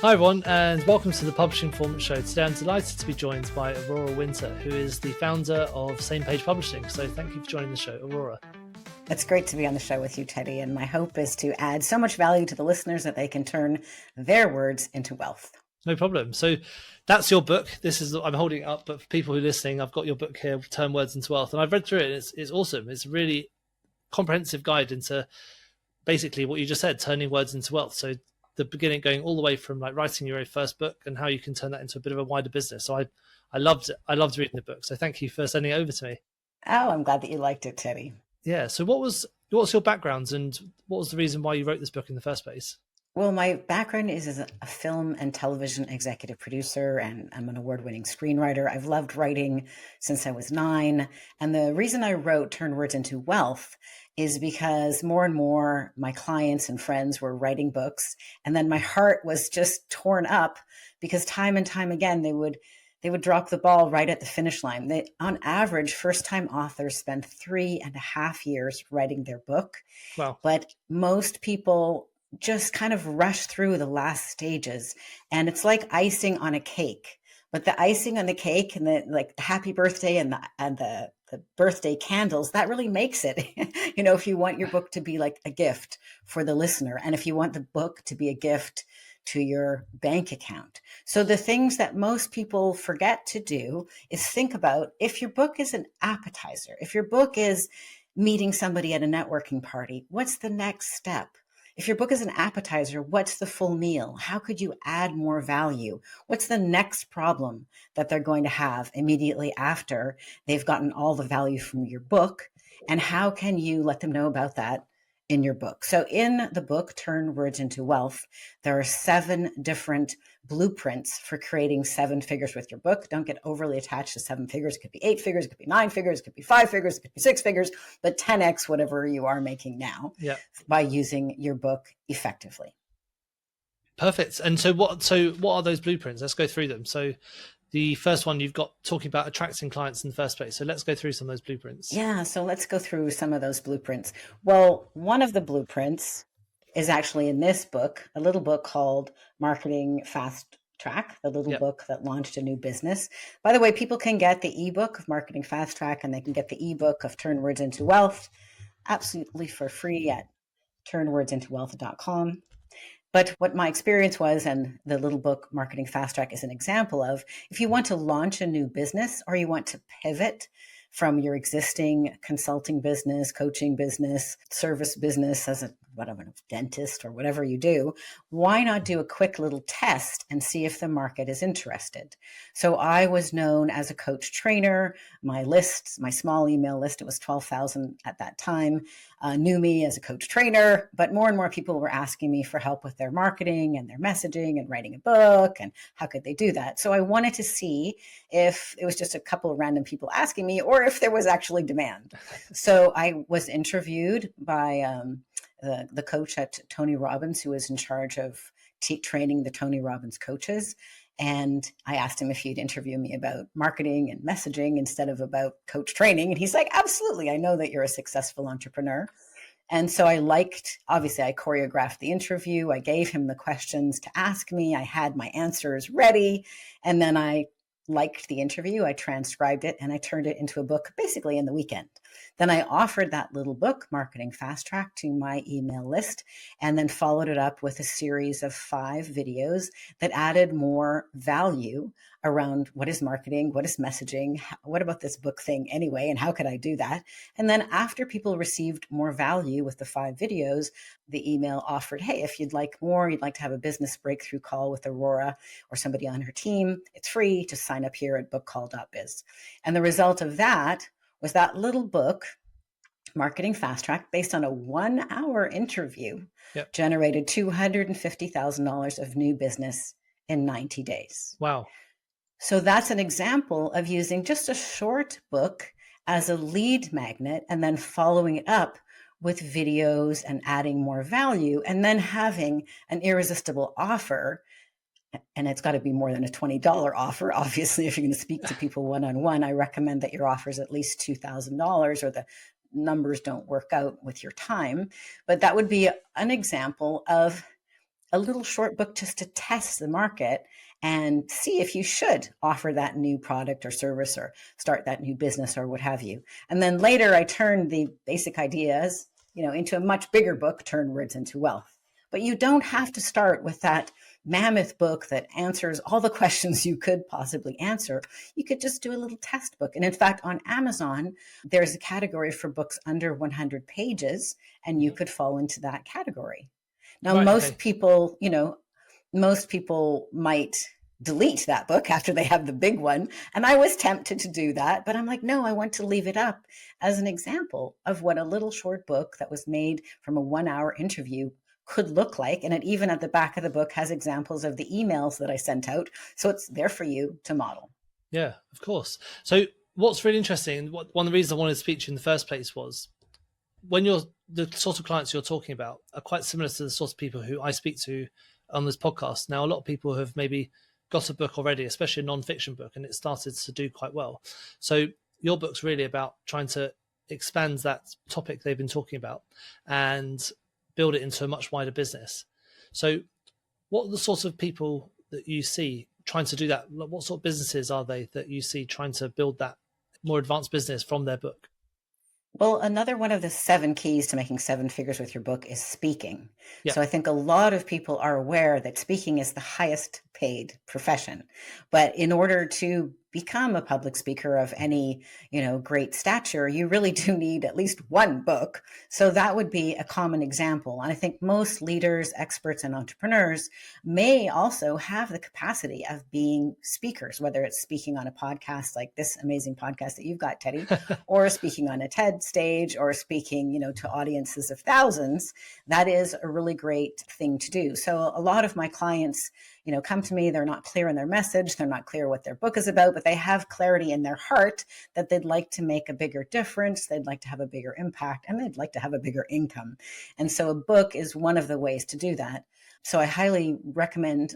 Hi everyone, and welcome to the Publishing Performance Show. Today I'm delighted to be joined by Aurora Winter, who is the founder of SamePage Publishing. So thank you for joining the show, Aurora. It's great to be on the show with you, Teddy, and my hope is to add so much value to the listeners that they can turn their words into wealth. No problem. So that's your book. I'm holding it up, but for people who are listening, I've got your book here, Turn Words into Wealth, and I've read through it. It's awesome. It's a really comprehensive guide into basically what you just said, turning words into wealth. So the beginning, going all the way from like writing your very first book and how you can turn that into a bit of a wider business. So I loved it. I loved reading the book. So thank you for sending it over to me. Oh, I'm glad that you liked it, Teddy. Yeah. So what's your background and what was the reason why you wrote this book in the first place? Well, my background is as a film and television executive producer, and I'm an award-winning screenwriter. I've loved writing since I was 9. And the reason I wrote Turn Words into Wealth is because more and more my clients and friends were writing books. And then my heart was just torn up because time and time again, they would drop the ball right at the finish line. On average, first-time authors spend 3.5 years writing their book. Wow. But most people just kind of rush through the last stages, and it's like icing on a cake. But the icing on the cake and the happy birthday and the birthday candles, that really makes it. If you want your book to be like a gift for the listener, and if you want the book to be a gift to your bank account. So the things that most people forget to do is think about if your book is an appetizer, if your book is meeting somebody at a networking party, what's the next step? If your book is an appetizer, what's the full meal? How could you add more value? What's the next problem that they're going to have immediately after they've gotten all the value from your book? And how can you let them know about that in your book? So in the book, Turn Words into Wealth, there are 7 different blueprints for creating 7 figures with your book. Don't get overly attached to 7 figures. It could be 8 figures, it could be 9 figures, it could be 5 figures, it could be 6 figures, but 10x whatever you are making now by using your book effectively. Perfect. And so what are those blueprints? Let's go through them. So the first one you've got talking about attracting clients in the first place. So let's go through some of those blueprints. Yeah, so let's go through some of those blueprints. Well, one of the blueprints is actually in this book, a little book called Marketing Fast Track, the little book that launched a new business. By the way, people can get the ebook of Marketing Fast Track and they can get the ebook of Turn Words into Wealth absolutely for free at turnwordsintowealth.com. But what my experience was, and the little book Marketing Fast Track is an example of, if you want to launch a new business or you want to pivot from your existing consulting business, coaching business, service business as a dentist or whatever you do, why not do a quick little test and see if the market is interested? So I was known as a coach trainer. My small email list, it was 12,000 at that time, knew me as a coach trainer, but more and more people were asking me for help with their marketing and their messaging and writing a book and how could they do that. So I wanted to see if it was just a couple of random people asking me or if there was actually demand. So I was interviewed by the coach at Tony Robbins, who was in charge of training the Tony Robbins coaches. And I asked him if he'd interview me about marketing and messaging instead of about coach training. And he's like, absolutely. I know that you're a successful entrepreneur. And so obviously I choreographed the interview. I gave him the questions to ask me. I had my answers ready. And then I liked the interview. I transcribed it and I turned it into a book basically in the weekend. Then I offered that little book, Marketing Fast Track, to my email list and then followed it up with a series of 5 videos that added more value around what is marketing, what is messaging, what about this book thing anyway, and how could I do that? And then after people received more value with the 5 videos, the email offered, hey, if you'd like more, you'd like to have a business breakthrough call with Aurora or somebody on her team, it's free to sign up here at bookcall.biz. And the result of that was that little book, Marketing Fast Track, based on a 1-hour interview, generated $250,000 of new business in 90 days. Wow. So that's an example of using just a short book as a lead magnet and then following it up with videos and adding more value and then having an irresistible offer. And it's got to be more than a $20 offer. Obviously, if you're going to speak to people one-on-one, I recommend that your offer is at least $2,000 or the numbers don't work out with your time. But that would be an example of a little short book just to test the market and see if you should offer that new product or service or start that new business or what have you. And then later I turned the basic ideas, into a much bigger book, Turn Words into Wealth. But you don't have to start with that mammoth book that answers all the questions you could possibly answer. You could just do a little test book. And in fact, on Amazon, there's a category for books under 100 pages, and you could fall into that category. Now, most people might delete that book after they have the big one. And I was tempted to do that, but I'm like, no, I want to leave it up as an example of what a little short book that was made from a 1-hour interview could look like. And it even at the back of the book has examples of the emails that I sent out. So it's there for you to model. Yeah, of course. So what's really interesting, one of the reasons I wanted to speak to you in the first place was when the sort of clients you're talking about are quite similar to the sort of people who I speak to on this podcast. Now, a lot of people have maybe got a book already, especially a non-fiction book, and it started to do quite well. So your book's really about trying to expand that topic they've been talking about and build it into a much wider business. So what are the sorts of people that you see trying to do that? What sort of businesses are they that you see trying to build that more advanced business from their book? Well, another one of the 7 keys to making 7 figures with your book is speaking. Yeah. So I think a lot of people are aware that speaking is the highest paid profession. But in order to become a public speaker of any, great stature, you really do need at least one book. So that would be a common example. And I think most leaders, experts, and entrepreneurs may also have the capacity of being speakers, whether it's speaking on a podcast like this amazing podcast that you've got, Teddy, or speaking on a TED stage, or speaking, to audiences of thousands. That is a really great thing to do. So a lot of my clients, come to me, they're not clear in their message, they're not clear what their book is about, but they have clarity in their heart that they'd like to make a bigger difference, they'd like to have a bigger impact, and they'd like to have a bigger income. And so a book is one of the ways to do that. So I highly recommend,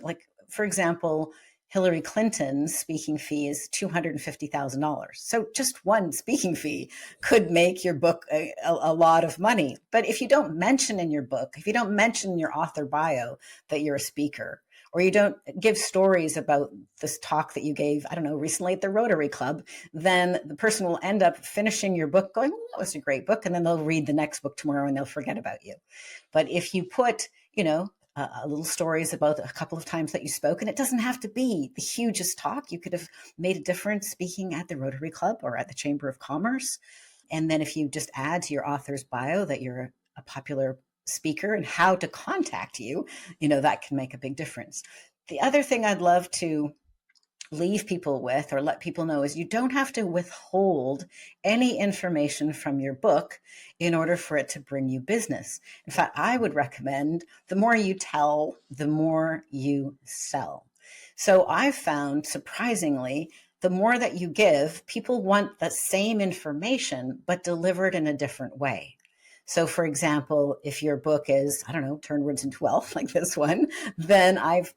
for example, Hillary Clinton's speaking fee is $250,000. So just one speaking fee could make your book a lot of money. But if you don't mention in your book, if you don't mention in your author bio that you're a speaker, or you don't give stories about this talk that you gave, recently at the Rotary Club, then the person will end up finishing your book going, oh, that was a great book. And then they'll read the next book tomorrow and they'll forget about you. But if you put, little stories about a couple of times that you spoke, and it doesn't have to be the hugest talk. You could have made a difference speaking at the Rotary Club or at the Chamber of Commerce. And then if you just add to your author's bio that you're a popular speaker and how to contact you, that can make a big difference. The other thing I'd love to leave people with or let people know is you don't have to withhold any information from your book in order for it to bring you business. In fact, I would recommend the more you tell, the more you sell. So I've found, surprisingly, the more that you give, people want the same information, but delivered in a different way. So for example, if your book is, Turn Words into Wealth, like this one, then I've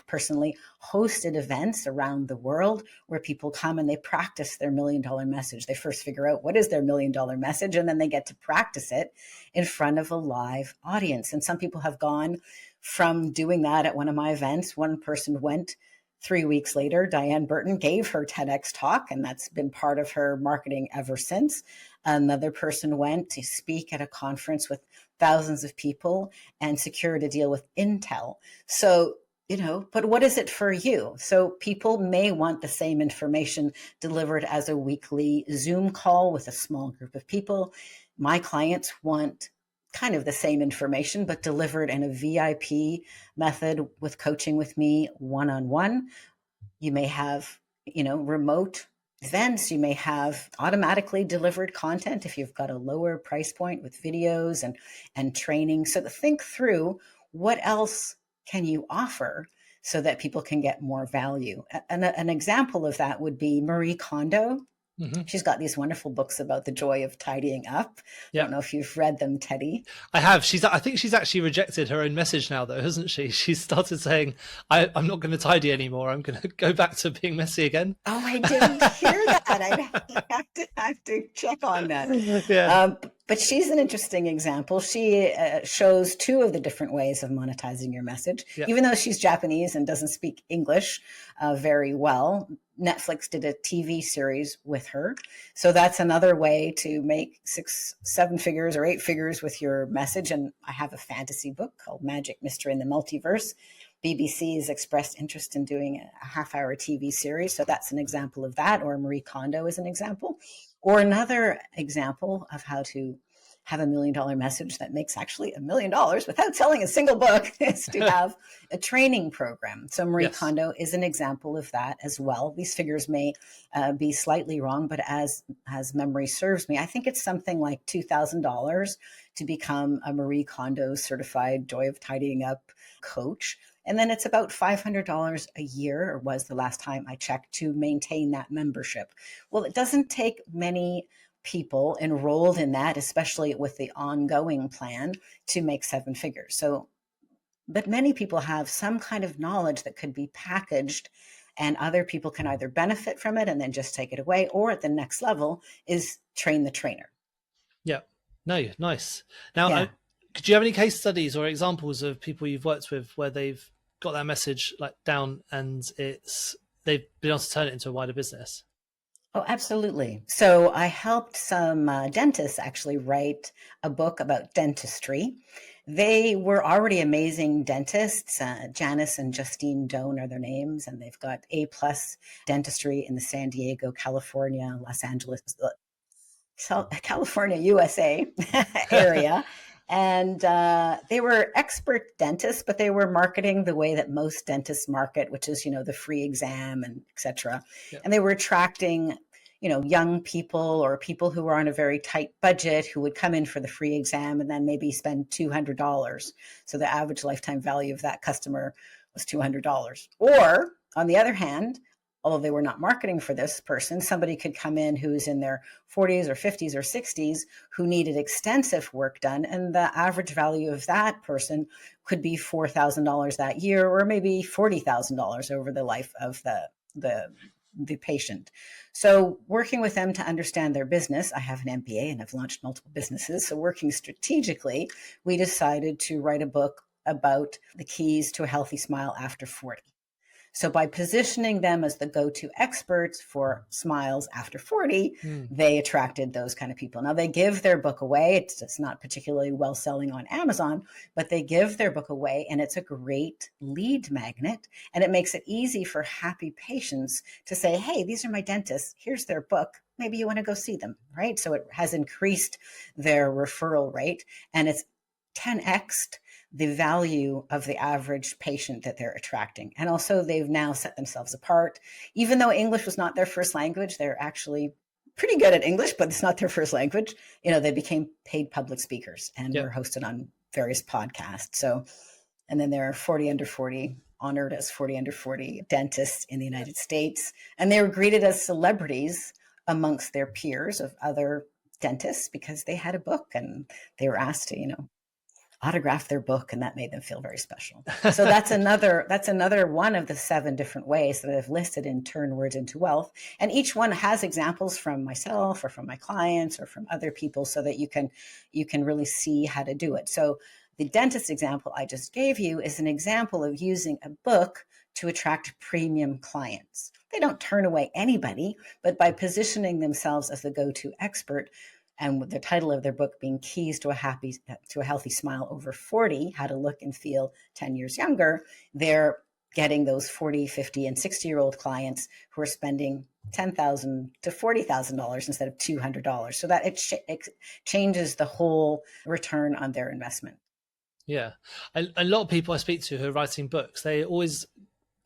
personally hosted events around the world where people come and they practice their $1 million message. They first figure out what is their $1 million message, and then they get to practice it in front of a live audience. And some people have gone from doing that at one of my events. One person went 3 weeks later, Diane Burton gave her TEDx talk, and that's been part of her marketing ever since. Another person went to speak at a conference with thousands of people and secured a deal with Intel. So, but what is it for you? So people may want the same information delivered as a weekly Zoom call with a small group of people. My clients want kind of the same information, but delivered in a VIP method with coaching with me one-on-one. You may have, remote events. You may have automatically delivered content if you've got a lower price point with videos and training. So think through what else can you offer so that people can get more value. An example of that would be Marie Kondo. Mm-hmm. She's got these wonderful books about the joy of tidying up. Yeah. I don't know if you've read them, Teddy. I have. I think she's actually rejected her own message now, though, hasn't she? She started saying, I'm not going to tidy anymore. I'm going to go back to being messy again. Oh, I didn't hear that. I have to check on that. Yeah. But she's an interesting example. She shows two of the different ways of monetizing your message. Yeah. Even though she's Japanese and doesn't speak English very well, Netflix did a TV series with her. So that's another way to make 6, 7 figures or 8 figures with your message. And I have a fantasy book called Magic, Mystery, and the Multiverse. BBC has expressed interest in doing a half-hour TV series. So that's an example of that, or Marie Kondo is an example. Or another example of how to have $1 million message that makes actually $1 million without selling a single book is to have a training program. So Marie Kondo is an example of that as well. These figures may be slightly wrong, but as memory serves me, I think it's something like $2,000 to become a Marie Kondo certified Joy of Tidying Up coach. And then it's about $500 a year, or was the last time I checked, to maintain that membership. Well, it doesn't take many people enrolled in that, especially with the ongoing plan, to make 7 figures. So, but many people have some kind of knowledge that could be packaged, and other people can either benefit from it and then just take it away, or at the next level is train the trainer. Yeah. No, nice. Now, could you have any case studies or examples of people you've worked with where they've got that message like down and they've been able to turn it into a wider business? Oh, absolutely. So I helped some dentists actually write a book about dentistry. They were already amazing dentists. Janice and Justine Doan are their names, and they've got A+ dentistry in the San Diego, California, Los Angeles, California, USA area. And they were expert dentists, but they were marketing the way that most dentists market, which is, the free exam and et cetera. Yeah. And they were attracting, young people or people who were on a very tight budget who would come in for the free exam and then maybe spend $200. So the average lifetime value of that customer was $200. Or on the other hand, although they were not marketing for this person, somebody could come in who's in their 40s or 50s or 60s who needed extensive work done. And the average value of that person could be $4,000 that year, or maybe $40,000 over the life of the patient. So working with them to understand their business, I have an MBA and I've launched multiple businesses. So working strategically, we decided to write a book about the keys to a healthy smile after 40. So by positioning them as the go-to experts for smiles after 40, they attracted those kind of people. Now, they give their book away. It's not particularly well selling on Amazon, but they give their book away, and it's a great lead magnet. And it makes it easy for happy patients to say, hey, these are my dentists. Here's their book. Maybe you want to go see them, right? So it has increased their referral rate, and it's 10x'd the value of the average patient that they're attracting. And also they've now set themselves apart. Even though English was not their first language, they're actually pretty good at English, but it's not their first language. They became paid public speakers and were hosted on various podcasts. So, and then there are 40 under 40, honored as 40 under 40 dentists in the United States. And they were greeted as celebrities amongst their peers of other dentists because they had a book and they were asked to, autograph their book, and that made them feel very special. So that's another one of the 7 different ways that I've listed in Turn Words into Wealth. And each one has examples from myself or from my clients or from other people so that you can really see how to do it. So the dentist example I just gave you is an example of using a book to attract premium clients. They don't turn away anybody, but by positioning themselves as the go-to expert, and with the title of their book being Keys to a Healthy Smile Over 40, How to Look and Feel 10 Years Younger, they're getting those 40, 50, and 60-year-old clients who are spending $10,000 to $40,000 instead of $200. So that it changes the whole return on their investment. Yeah. A lot of people I speak to who are writing books, they always,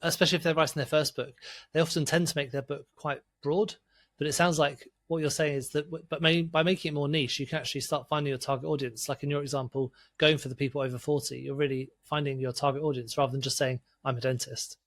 especially if they're writing their first book, they often tend to make their book quite broad. But it sounds like what you're saying is that by making it more niche, you can actually start finding your target audience. Like in your example, going for the people over 40, you're really finding your target audience rather than just saying, I'm a dentist.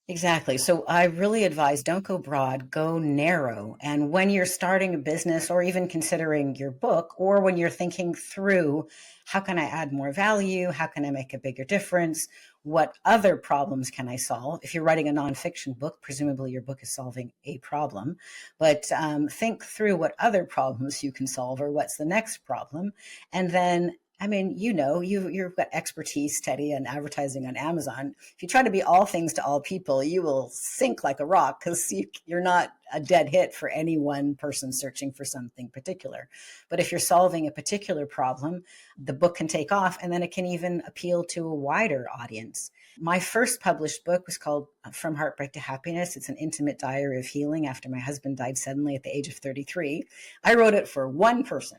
Exactly. So I really advise don't go broad, go narrow. And when you're starting a business or even considering your book, or when you're thinking through how can I add more value? How can I make a bigger difference? What other problems can I solve? If you're writing a nonfiction book, presumably your book is solving a problem, but think through what other problems you can solve or what's the next problem. And then I mean, you've got expertise, Teddy, in advertising on Amazon. If you try to be all things to all people, you will sink like a rock because you're not a dead hit for any one person searching for something particular. But if you're solving a particular problem, the book can take off and then it can even appeal to a wider audience. My first published book was called From Heartbreak to Happiness. It's an intimate diary of healing after my husband died suddenly at the age of 33. I wrote it for one person,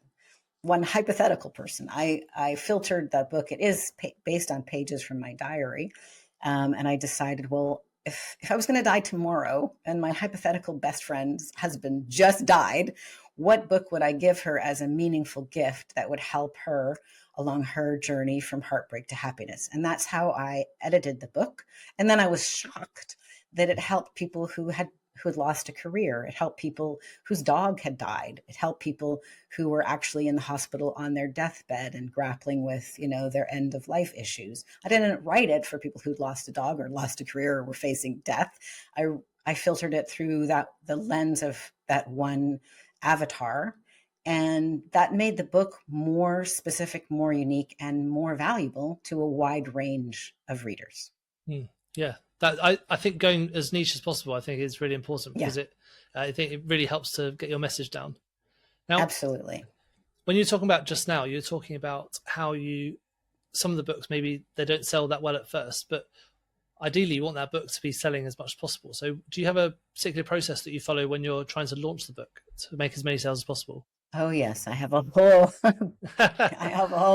one hypothetical person. I filtered that book. It is based on pages from my diary. And I decided, well, if I was going to die tomorrow and my hypothetical best friend's husband just died, what book would I give her as a meaningful gift that would help her along her journey from heartbreak to happiness? And that's how I edited the book. And then I was shocked that it helped people who had lost a career. It helped people whose dog had died. It helped people who were actually in the hospital on their deathbed and grappling with, their end of life issues. I didn't write it for people who'd lost a dog or lost a career or were facing death. I filtered it through the lens of that one avatar. And that made the book more specific, more unique, and more valuable to a wide range of readers. Yeah, that I think going as niche as possible, I think is really important because I think it really helps to get your message down. Now, absolutely. When you're talking about just now, you're talking about how some of the books, maybe they don't sell that well at first, but ideally you want that book to be selling as much as possible. So do you have a particular process that you follow when you're trying to launch the book to make as many sales as possible? Oh yes, I have a whole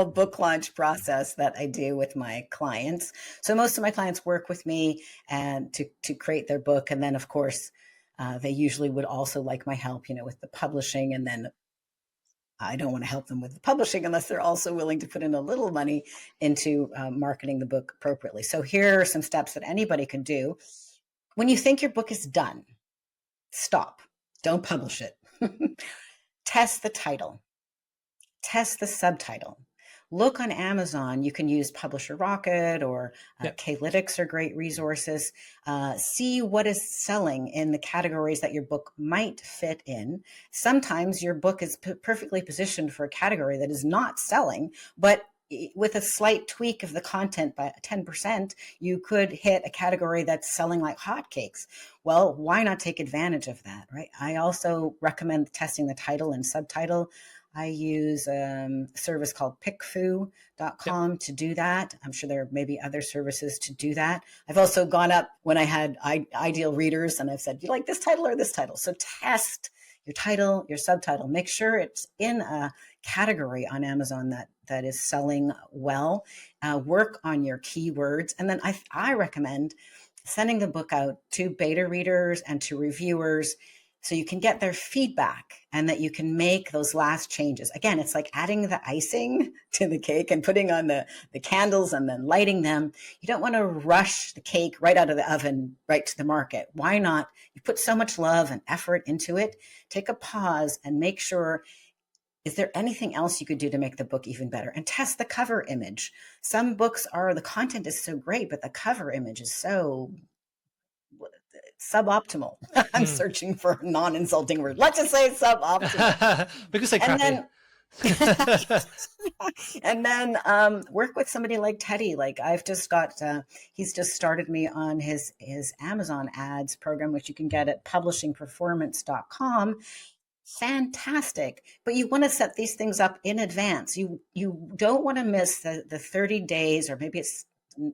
book launch process that I do with my clients. So most of my clients work with me and to create their book, and then of course they usually would also like my help, with the publishing. And then I don't want to help them with the publishing unless they're also willing to put in a little money into marketing the book appropriately. So here are some steps that anybody can do. When you think your book is done, stop. Don't publish it. Test the title. Test the subtitle. Look on Amazon. You can use Publisher Rocket or Klytics are great resources. See what is selling in the categories that your book might fit in. Sometimes your book is perfectly positioned for a category that is not selling, but with a slight tweak of the content by 10%, you could hit a category that's selling like hotcakes. Well, why not take advantage of that, right? I also recommend testing the title and subtitle. I use a service called pickfu.com to do that. I'm sure there may be other services to do that. I've also gone up when I had ideal readers and I've said, do you like this title or this title? So test your title, your subtitle. Make sure it's in a category on Amazon that is selling well. Work on your keywords. And then I recommend sending the book out to beta readers and to reviewers so you can get their feedback and that you can make those last changes. Again, it's like adding the icing to the cake and putting on the candles and then lighting them. You don't want to rush the cake right out of the oven, right to the market. Why not? You put so much love and effort into it. Take a pause and make sure, is there anything else you could do to make the book even better? And test the cover image. Some books the content is so great, but the cover image is so suboptimal. I'm searching for a non-insulting word. Let's just say suboptimal. We could say crappy. And then work with somebody like Teddy. Like I've just got, he's just started me on his Amazon ads program, which you can get at publishingperformance.com. Fantastic. But you want to set these things up in advance. You don't want to miss the 30 days, or maybe it's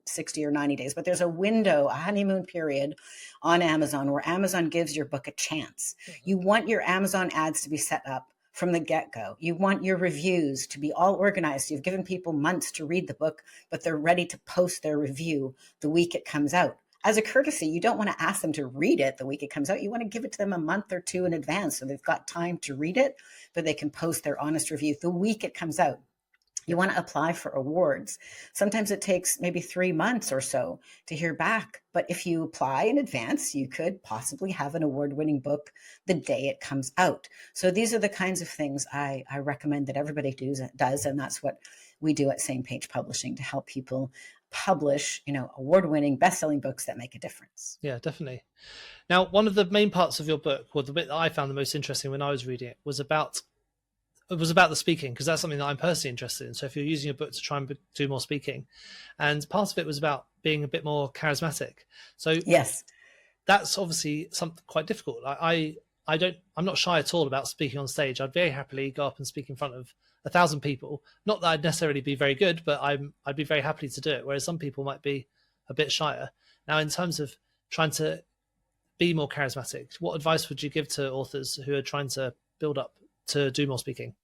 60 or 90 days, but there's a window, a honeymoon period on Amazon where Amazon gives your book a chance. You want your Amazon ads to be set up from the get-go. You want your reviews to be all organized. You've given people months to read the book, but they're ready to post their review the week it comes out. As a courtesy, you don't want to ask them to read it the week it comes out. You want to give it to them a month or two in advance so they've got time to read it, but they can post their honest review the week it comes out. You want to apply for awards. Sometimes it takes maybe 3 months or so to hear back. But if you apply in advance, you could possibly have an award-winning book the day it comes out. So these are the kinds of things I recommend that everybody does. And that's what we do at SamePage Publishing to help people publish, award-winning, best-selling books that make a difference. Yeah, definitely. Now, one of the main parts of your book, or the bit that I found the most interesting when I was reading it, was about the speaking, because that's something that I'm personally interested in. So if you're using a book to try and do more speaking, and part of it was about being a bit more charismatic. So yes, that's obviously something quite difficult. I'm not shy at all about speaking on stage. I'd very happily go up and speak in front of 1,000 people. Not that I'd necessarily be very good, but I'd be very happy to do it. Whereas some people might be a bit shyer. Now, in terms of trying to be more charismatic, what advice would you give to authors who are trying to build up to do more speaking?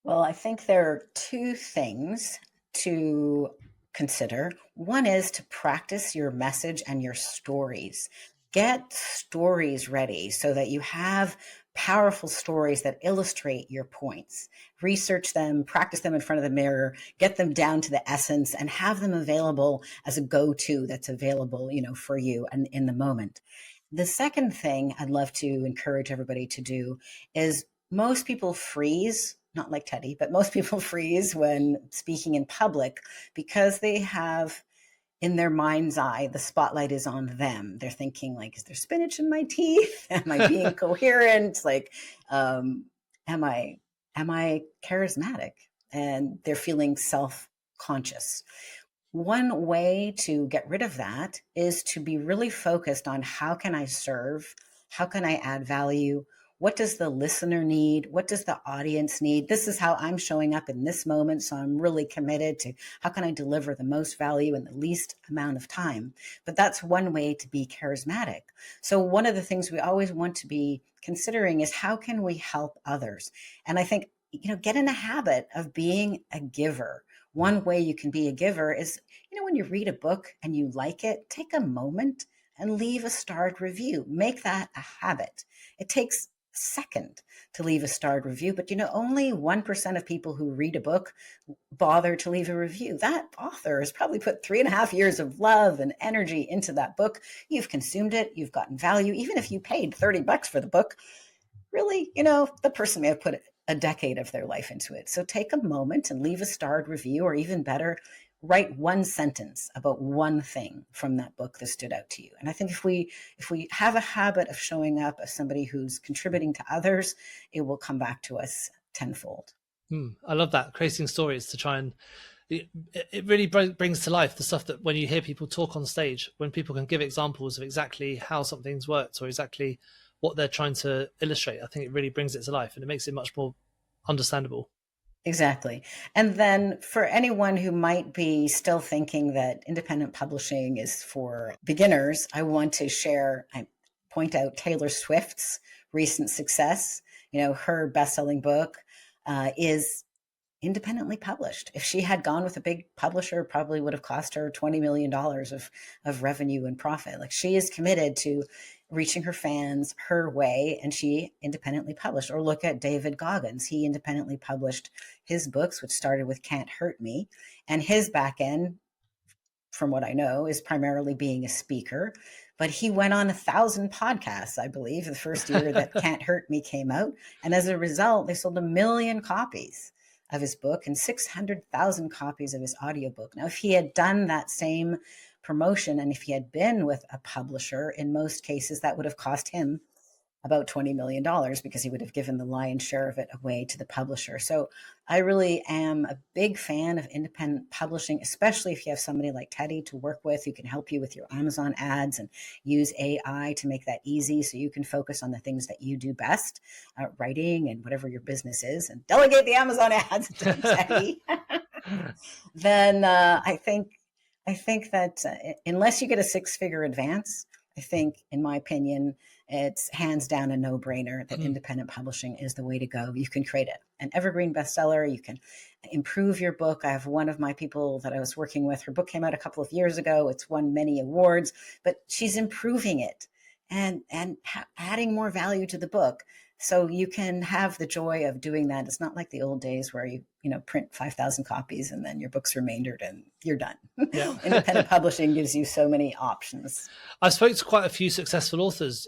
Well, I think there are two things to consider. One is to practice your message and your stories. Get stories ready so that you have powerful stories that illustrate your points. Research them, practice them in front of the mirror, get them down to the essence, and have them available as a go-to that's available, for you and in the moment. The second thing I'd love to encourage everybody to do is most people freeze, not like Teddy, but most people freeze when speaking in public because they have in their mind's eye, the spotlight is on them. They're thinking like, is there spinach in my teeth? Am I being coherent? Like, am I charismatic? And they're feeling self-conscious. One way to get rid of that is to be really focused on how can I serve? How can I add value? What does the listener need? What does the audience need? This is how I'm showing up in this moment. So I'm really committed to how can I deliver the most value in the least amount of time? But that's one way to be charismatic. So one of the things we always want to be considering is how can we help others? And I think, get in a habit of being a giver. One way you can be a giver is, when you read a book and you like it, take a moment and leave a starred review. Make that a habit. It takes second to leave a starred review, but only 1% of people who read a book bother to leave a review. That author has probably put 3.5 years of love and energy into that book. You've consumed it, you've gotten value. Even if you paid $30 for the book, really, the person may have put a decade of their life into it. So take a moment and leave a starred review, or even better, write one sentence about one thing from that book that stood out to you. And I think if we have a habit of showing up as somebody who's contributing to others, it will come back to us tenfold. I love that, creating stories to try and it really brings to life the stuff that when you hear people talk on stage, when people can give examples of exactly how something's worked or exactly what they're trying to illustrate, I think it really brings it to life and it makes it much more understandable. Exactly. And then for anyone who might be still thinking that independent publishing is for beginners, I want to point out Taylor Swift's recent success. Her best-selling book is independently published. If she had gone with a big publisher, it probably would have cost her $20 million of revenue and profit. Like, she is committed to reaching her fans her way, and she independently published. Or look at David Goggins. He independently published his books, which started with Can't Hurt Me. And his Backend, from what I know, is primarily being a speaker. But he went on 1,000 podcasts, I believe, the first year that Can't Hurt Me came out. And as a result, they sold 1 million copies of his book and 600,000 copies of his audiobook. Now, if he had done that same promotion and if he had been with a publisher, in most cases, that would have cost him about $20 million because he would have given the lion's share of it away to the publisher. So I really am a big fan of independent publishing, especially if you have somebody like Teddy to work with who can help you with your Amazon ads and use AI to make that easy so you can focus on the things that you do best, writing and whatever your business is, and delegate the Amazon ads to Teddy. Then I think that unless you get a 6-figure advance, I think, in my opinion, it's hands down a no-brainer that independent publishing is the way to go. You can create an evergreen bestseller. You can improve your book. I have one of my people that I was working with. Her book came out a couple of years ago. It's won many awards, but she's improving it and adding more value to the book. So you can have the joy of doing that. It's not like the old days where you print 5,000 copies and then your book's remaindered and you're done. Yeah. Independent publishing gives you so many options. I've spoken to quite a few successful authors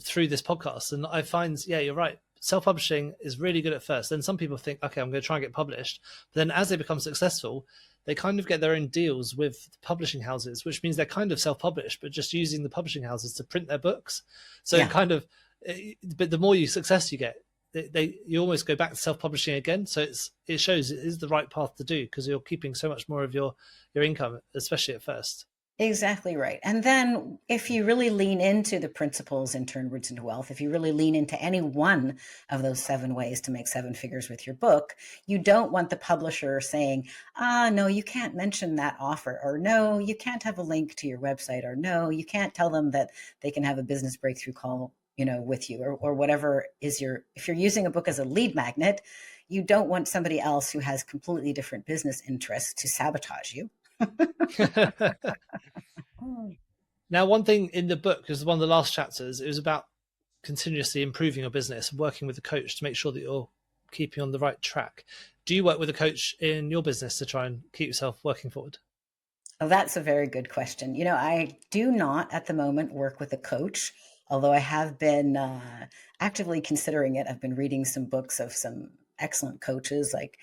through this podcast, and I find, yeah, you're right. Self-publishing is really good at first. Then some people think, okay, I'm going to try and get published. But then as they become successful, they kind of get their own deals with publishing houses, which means they're kind of self-published, but just using the publishing houses to print their books. So but the more success you get, you almost go back to self-publishing again. So it shows it is the right path to do, because you're keeping so much more of your income, especially at first. Exactly right. And then if you really lean into the principles in Turn Words into Wealth, if you really lean into any one of those 7 ways to make 7 figures with your book, you don't want the publisher saying, no, you can't mention that offer, or no, you can't have a link to your website, or no, you can't tell them that they can have a business breakthrough call, with you, or whatever is if you're using a book as a lead magnet, you don't want somebody else who has completely different business interests to sabotage you. Now, one thing in the book, because one of the last chapters, it was about continuously improving your business, working with a coach to make sure that you're keeping on the right track. Do you work with a coach in your business to try and keep yourself working forward? Oh, that's a very good question. I do not at the moment work with a coach, although I have been actively considering it. I've been reading some books of some excellent coaches, like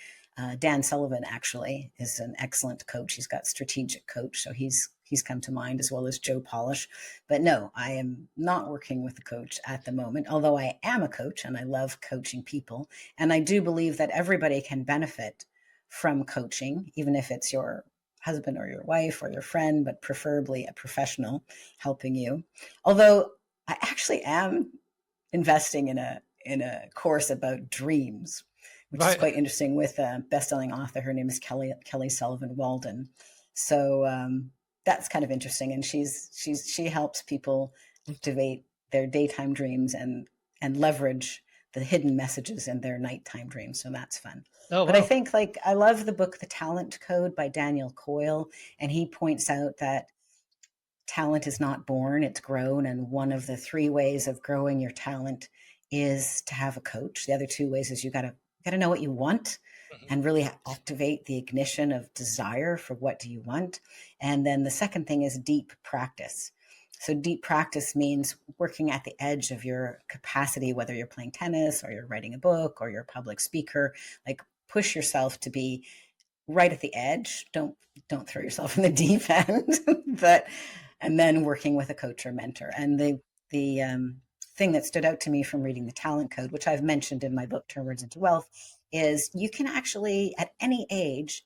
Dan Sullivan actually is an excellent coach. He's got Strategic Coach, so he's come to mind, as well as Joe Polish. But no, I am not working with a coach at the moment, although I am a coach and I love coaching people. And I do believe that everybody can benefit from coaching, even if it's your husband or your wife or your friend, but preferably a professional helping you. Although I actually am investing in a course about dreams, which is quite interesting, with a best-selling author. Her name is Kelly Sullivan Walden. So that's kind of interesting, and she helps people activate their daytime dreams and leverage the hidden messages in their nighttime dreams. So that's fun. Oh, but wow. I think, I love the book The Talent Code by Daniel Coyle, and he points out that talent is not born, it's grown, and one of the 3 ways of growing your talent is to have a coach. The other 2 ways is you got to know what you want and really activate the ignition of desire for what do you want. And then the second thing is deep practice. So deep practice means working at the edge of your capacity, whether you're playing tennis or you're writing a book or you're a public speaker. Push yourself to be right at the edge. Don't throw yourself in the deep end. And then working with a coach or mentor. And the thing that stood out to me from reading The Talent Code, which I've mentioned in my book, Turn Words into Wealth, is you can actually, at any age,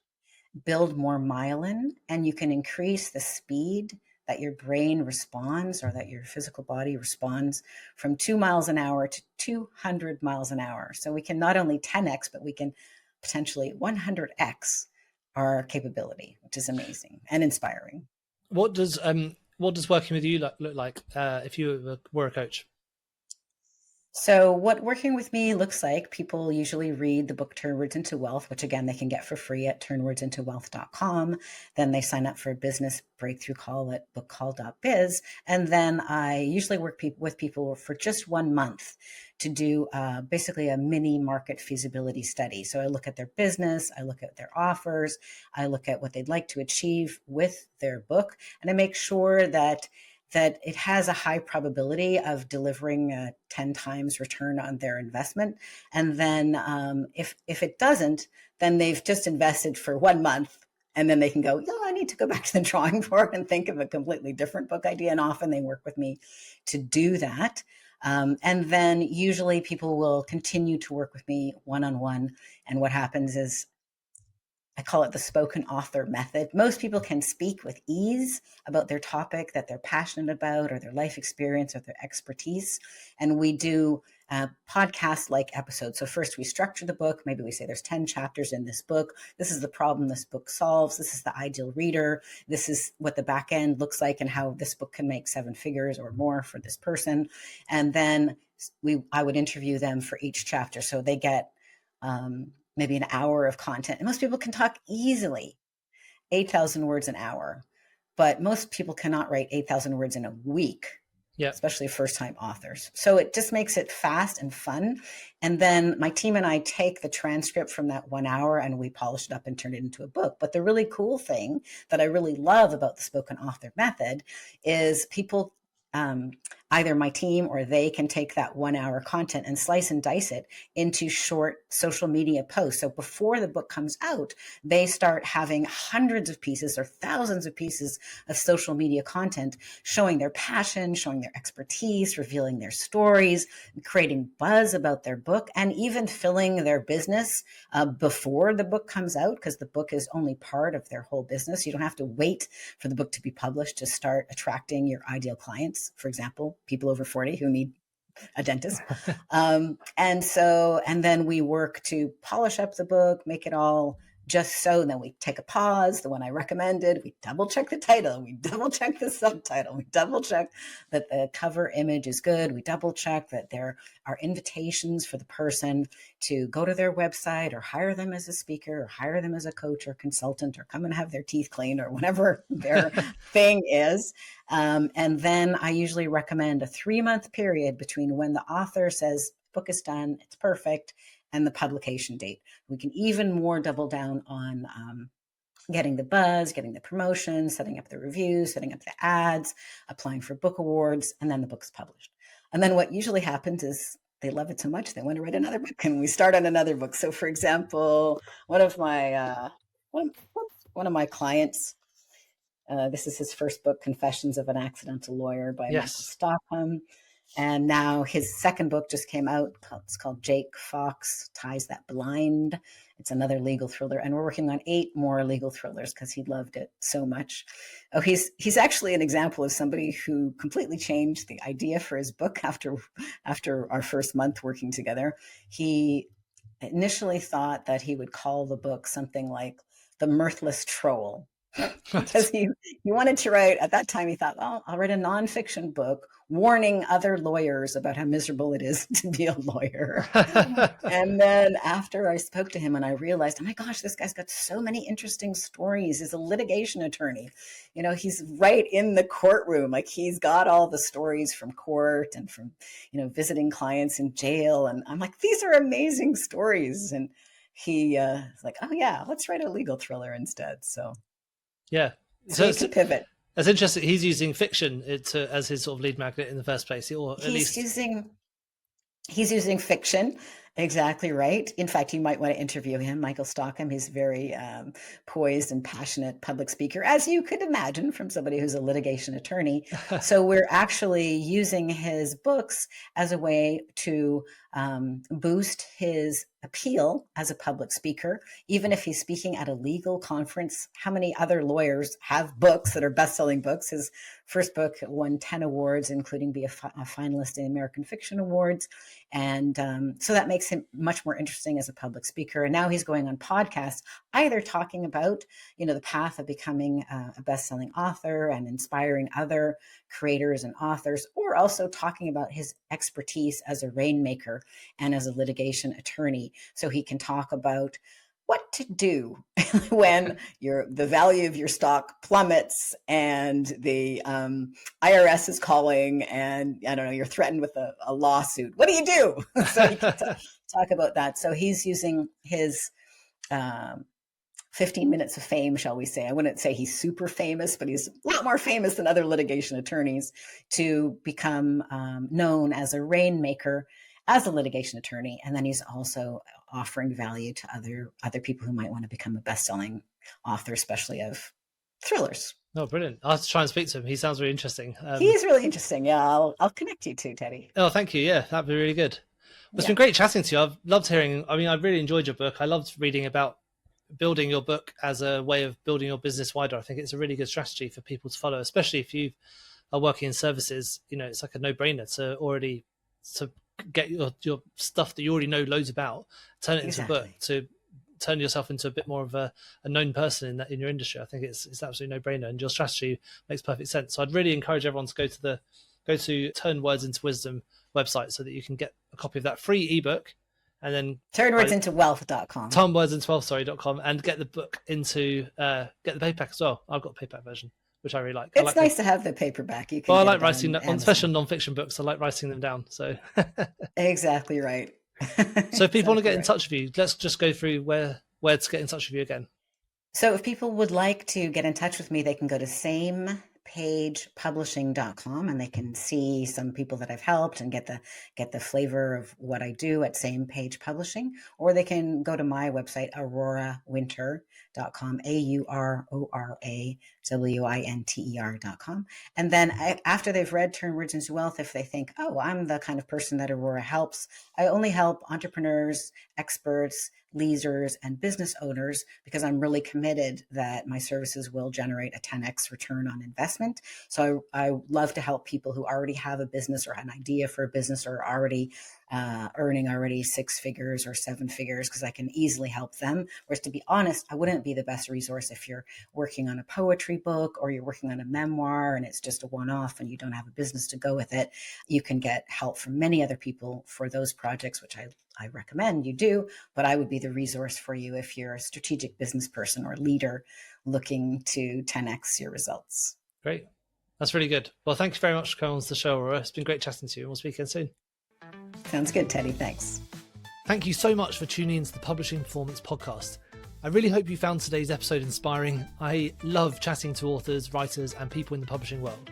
build more myelin, and you can increase the speed that your brain responds, or that your physical body responds, from 2 miles an hour to 200 miles an hour. So we can not only 10x, but we can potentially 100x our capability, which is amazing and inspiring. What does working with you look like if you were a coach? So what working with me looks like, people usually read the book Turn Words into Wealth, which again, they can get for free at turnwordsintowealth.com. Then they sign up for a business breakthrough call at bookcall.biz. And then I usually work with people for just 1 month to do basically a mini market feasibility study. So I look at their business, I look at their offers, I look at what they'd like to achieve with their book, and I make sure that it has a high probability of delivering a 10 times return on their investment. And then if it doesn't, then they've just invested for 1 month, and then they can go, I need to go back to the drawing board and think of a completely different book idea. And often they work with me to do that. And then usually people will continue to work with me one-on-one. And what happens is, I call it the spoken author method. Most people can speak with ease about their topic that they're passionate about, or their life experience, or their expertise. And we do podcast-like episodes. So first we structure the book. Maybe we say there's 10 chapters in this book. This is the problem this book solves. This is the ideal reader. This is what the back end looks like, and how this book can make 7 figures or more for this person. And then I would interview them for each chapter. So they get maybe an hour of content. And most people can talk easily 8,000 words an hour, but most people cannot write 8,000 words in a week. Yeah. especially first-time authors. So it just makes it fast and fun. And then my team and I take the transcript from that 1 hour and we polish it up and turn it into a book. But the really cool thing that I really love about the spoken author method is people, either my team or they can take that 1 hour content and slice and dice it into short social media posts. So before the book comes out, they start having hundreds of pieces or thousands of pieces of social media content showing their passion, showing their expertise, revealing their stories, creating buzz about their book, and even filling their business before the book comes out, because the book is only part of their whole business. You don't have to wait for the book to be published to start attracting your ideal clients, for example, people over 40 who need a dentist. And then we work to polish up the book, make it all just so. And then we take a pause, the one I recommended, we double check the title, we double check the subtitle, we double check that the cover image is good, we double check that there are invitations for the person to go to their website or hire them as a speaker or hire them as a coach or consultant or come and have their teeth cleaned or whatever their thing is. And then I usually recommend a 3-month period between when the author says, book is done, it's perfect, and the publication date. We can even more double down on getting the buzz, getting the promotion, setting up the reviews, setting up the ads, applying for book awards, and then the book's published. And then what usually happens is they love it so much, they want to write another book, and we start on another book. So for example, one of my clients, this is his first book, Confessions of an Accidental Lawyer by Michael Stockham. And now his second book just came out. It's called Jake Fox Ties That Blind. It's another legal thriller. And we're working on 8 more legal thrillers because he loved it so much. Oh, he's actually an example of somebody who completely changed the idea for his book after our first month working together. He initially thought that he would call the book something like The Mirthless Troll. Because he wanted to write, at that time he thought, oh, I'll write a nonfiction book warning other lawyers about how miserable it is to be a lawyer. And then after I spoke to him and I realized, oh my gosh, this guy's got so many interesting stories. He's a litigation attorney. You know, he's right in the courtroom. Like he's got all the stories from court and from, you know, visiting clients in jail. And I'm like, these are amazing stories. And he was like, oh yeah, let's write a legal thriller instead. So yeah. So it's a pivot. That's interesting. He's using fiction as his sort of lead magnet in the first place, or at least he's using fiction. Exactly right. In fact, you might want to interview him, Michael Stockham. He's very poised and passionate public speaker, as you could imagine from somebody who's a litigation attorney. So we're actually using his books as a way to boost his appeal as a public speaker. Even if he's speaking at a legal conference, how many other lawyers have books that are best-selling books? His first book won 10 awards, including be a finalist in the American Fiction Awards. And so that makes him much more interesting as a public speaker. And now he's going on podcasts, either talking about, you know, the path of becoming a best-selling author and inspiring other creators and authors, or also talking about his expertise as a rainmaker and as a litigation attorney. So he can talk about what to do when the value of your stock plummets and the IRS is calling and, I don't know, you're threatened with a lawsuit. What do you do? So he can talk about that. So he's using his 15 minutes of fame, shall we say. I wouldn't say he's super famous, but he's a lot more famous than other litigation attorneys to become known as a rainmaker, as a litigation attorney. And then he's also offering value to other people who might want to become a best-selling author, especially of thrillers. Oh, brilliant. I'll have to try and speak to him. He sounds really interesting. He's really interesting. Yeah, I'll connect you to Teddy. Oh, thank you. Yeah, that'd be really good. Well, it's been great chatting to you. I've loved hearing, I mean, I really enjoyed your book. I loved reading about building your book as a way of building your business wider. I think it's a really good strategy for people to follow, especially if you are working in services. You know, it's like a no-brainer to get your stuff that you already know loads about, turn it into a book, to turn yourself into a bit more of a known person in your industry. I think it's absolutely no-brainer, and your strategy makes perfect sense. So I'd really encourage everyone to go to Turn Words into Wisdom website so that you can get a copy of that free ebook, and then turnwordsintowealth.com. Turnwordsintowealth.com, and get the book into get the paperback as well. I've got a paperback version, which I really like. It's nice to have the paperback. You can. Well, I like writing, especially on non-fiction books. I like writing them down. So exactly right. So if people want to get in touch with you, let's just go through where to get in touch with you again. So if people would like to get in touch with me, they can go to SamePagePublishing.com, and they can see some people that I've helped and get the flavor of what I do at SamePage Publishing, or they can go to my website, AuroraWinter.com, AuroraWinter.com. And then after they've read Turn Words into Wealth, if they think, oh, I'm the kind of person that Aurora helps, I only help entrepreneurs, experts, leaders, and business owners, because I'm really committed that my services will generate a 10x return on investment. So I love to help people who already have a business or an idea for a business, or already earning already 6 figures or 7 figures, because I can easily help them. Whereas, to be honest, I wouldn't be the best resource if you're working on a poetry book or you're working on a memoir and it's just a one-off and you don't have a business to go with it. You can get help from many other people for those projects, which I recommend you do, but I would be the resource for you if you're a strategic business person or leader looking to 10x your results. Great. That's really good. Well, thank you very much for coming on to the show, Aurora. It's been great chatting to you, and we'll speak again soon. Sounds good, Teddy. Thanks. Thank you so much for tuning into the Publishing Performance podcast. I really hope you found today's episode inspiring. I love chatting to authors, writers, and people in the publishing world.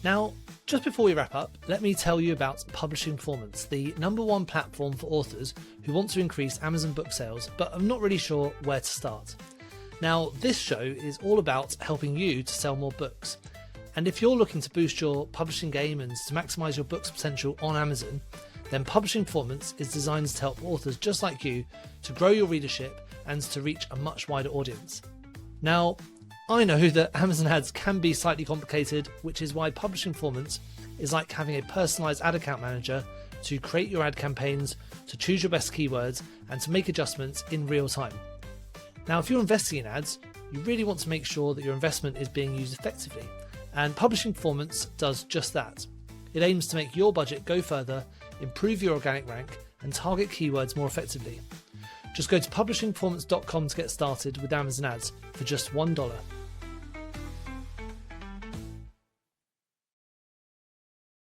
Now, just before we wrap up, let me tell you about Publishing Performance, the #1 platform for authors who want to increase Amazon book sales, but are not really sure where to start. Now, this show is all about helping you to sell more books. And if you're looking to boost your publishing game and to maximize your book's potential on Amazon, then Publishing Performance is designed to help authors just like you to grow your readership and to reach a much wider audience. Now, I know that Amazon ads can be slightly complicated, which is why Publishing Performance is like having a personalized ad account manager to create your ad campaigns, to choose your best keywords, and to make adjustments in real time. Now, if you're investing in ads, you really want to make sure that your investment is being used effectively, and Publishing Performance does just that. It aims to make your budget go further, improve your organic rank, and target keywords more effectively. Just go to publishingperformance.com to get started with Amazon ads for just $1.